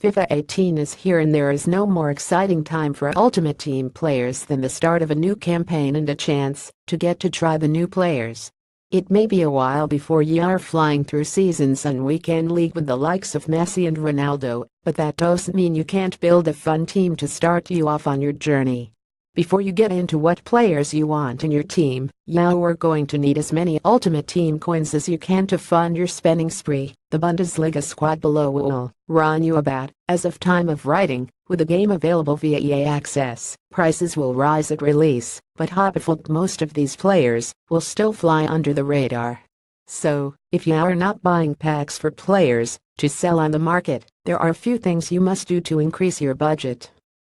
FIFA 18 is here, and there is no more exciting time for Ultimate Team players than the start of a new campaign and a chance to get to try the new players. It may be a while before you are flying through seasons on Weekend League with the likes of Messi and Ronaldo, but that doesn't mean you can't build a fun team to start you off on your journey. Before you get into what players you want in your team, you are going to need as many Ultimate Team coins as you can to fund your spending spree. The Bundesliga squad below will run you about, as of time of writing, with the game available via EA Access. Prices will rise at release, but hopefully most of these players will still fly under the radar. So, if you are not buying packs for players to sell on the market, there are a few things you must do to increase your budget.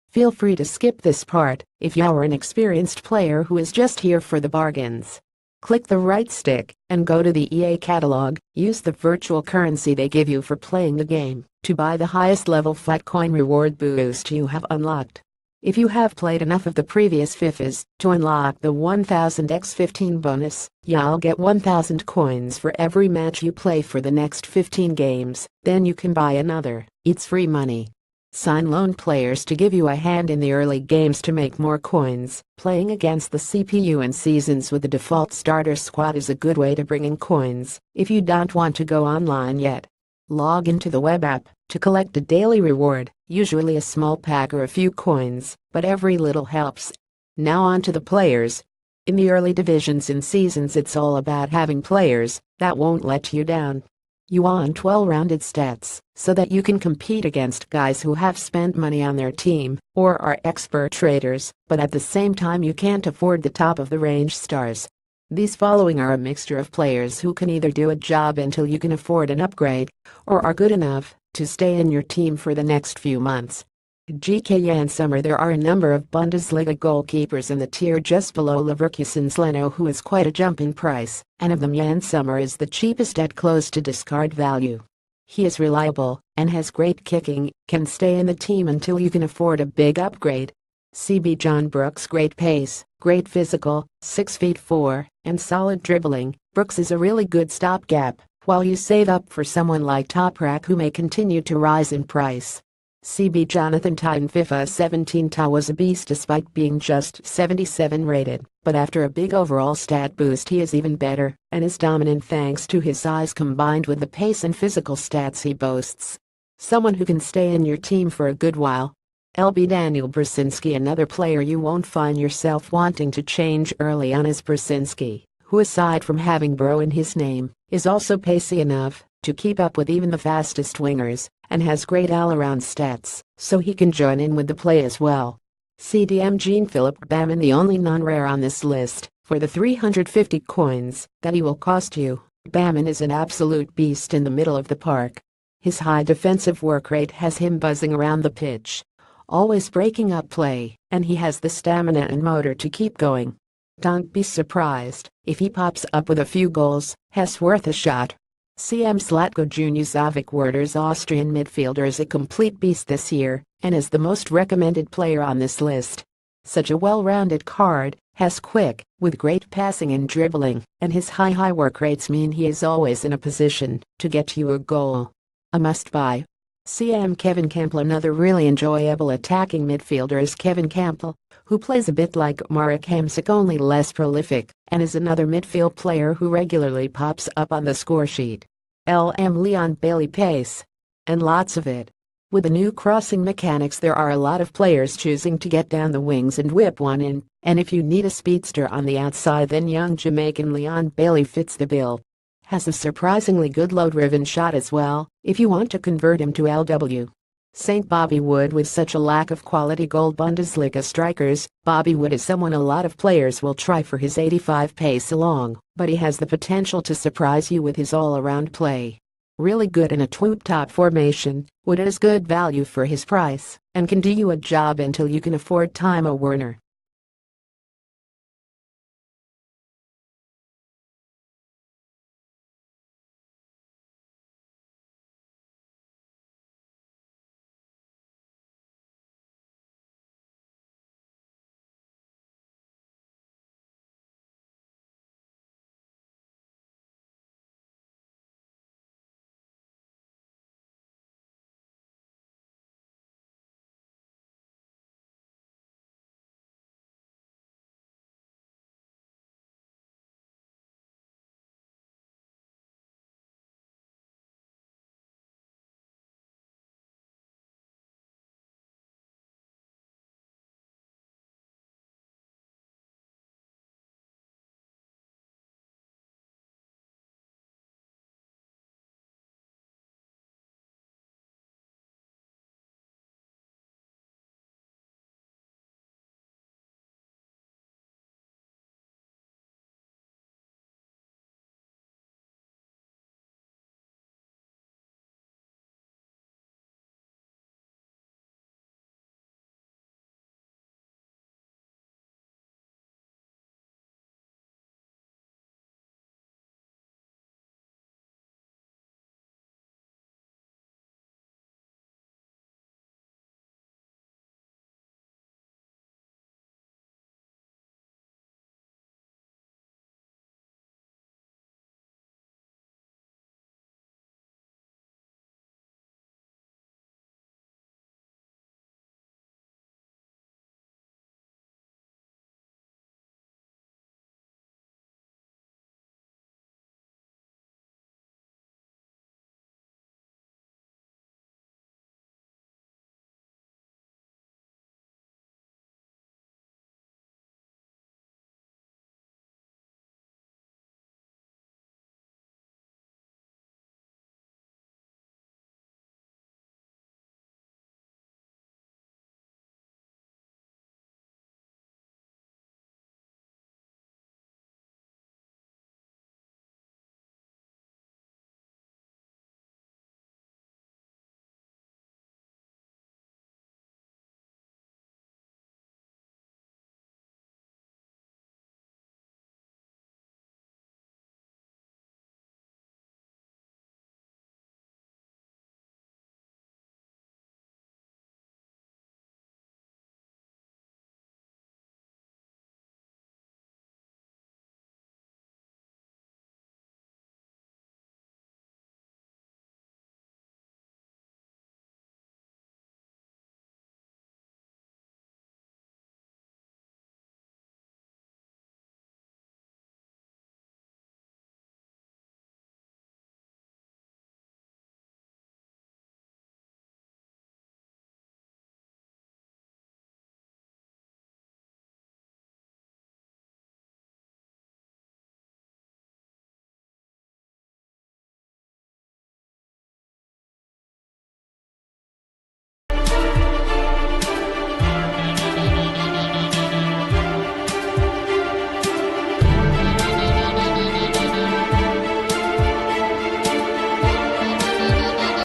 Feel free to skip this part if you are an experienced player who is just here for the bargains. Click the right stick and go to the EA catalog. Use the virtual currency they give you for playing the game to buy the highest level fight coin reward boost you have unlocked. If you have played enough of the previous FIFAs to unlock the 1000x15 bonus, you'll get 1000 coins for every match you play for the next 15 games. Then you can buy another. It's free money. Sign loan players to give you a hand in the early games to make more coins. Playing against the CPU in seasons with the default starter squad is a good way to bring in coins if you don't want to go online yet. Log into the web app to collect a daily reward, usually a small pack or a few coins, but every little helps. Now on to the players. In the early divisions in seasons, it's all about having players that won't let you down. You want well-rounded stats so that you can compete against guys who have spent money on their team or are expert traders, but at the same time you can't afford the top-of-the-range stars. These following are a mixture of players who can either do a job until you can afford an upgrade or are good enough to stay in your team for the next few months. GK Jan Sommer. There are a number of Bundesliga goalkeepers in the tier just below Leverkusen's Leno, who is quite a jump in price, and of them Jan Sommer is the cheapest at close to discard value. He is reliable and has great kicking, can stay in the team until you can afford a big upgrade. CB John Brooks. Great pace, great physical, 6'4", and solid dribbling. Brooks is a really good stopgap while you save up for someone like Toprak, who may continue to rise in price. CB Jonathan Titan. FIFA 17 Ta was a beast despite being just 77 rated, but after a big overall stat boost he is even better and is dominant thanks to his size combined with the pace and physical stats he boasts. Someone who can stay in your team for a good while. LB Daniel Brzezinski. Another player you won't find yourself wanting to change early on is Brzezinski, who aside from having Bro in his name, is also pacey enough to keep up with even the fastest wingers, and has great all-around stats, so he can join in with the play as well. CDM Jean-Philippe Bamin. The only non-rare on this list, for the 350 coins that he will cost you. Bamin is an absolute beast in the middle of the park. His high defensive work rate has him buzzing around the pitch, always breaking up play, and he has the stamina and motor to keep going. Don't be surprised if he pops up with a few goals. Has worth a shot. CM Zlatko Junuzovic. Werder's Austrian midfielder is a complete beast this year and is the most recommended player on this list. Such a well-rounded card, has quick, with great passing and dribbling, and his high work rates mean he is always in a position to get you a goal. A must-buy. CM Kevin Campbell. Another really enjoyable attacking midfielder is Kevin Campbell, who plays a bit like Marek Hamsik, only less prolific, and is another midfield player who regularly pops up on the score sheet. LM Leon Bailey. Pace. And lots of it. With the new crossing mechanics, there are a lot of players choosing to get down the wings and whip one in, and if you need a speedster on the outside, then young Jamaican Leon Bailey fits the bill. Has a surprisingly good low-driven shot as well, if you want to convert him to LW. St. Bobby Wood. With such a lack of quality gold Bundesliga strikers, Bobby Wood is someone a lot of players will try for his 85 pace along, but he has the potential to surprise you with his all-around play. Really good in a two-top formation, Wood is good value for his price, and can do you a job until you can afford Timo Werner.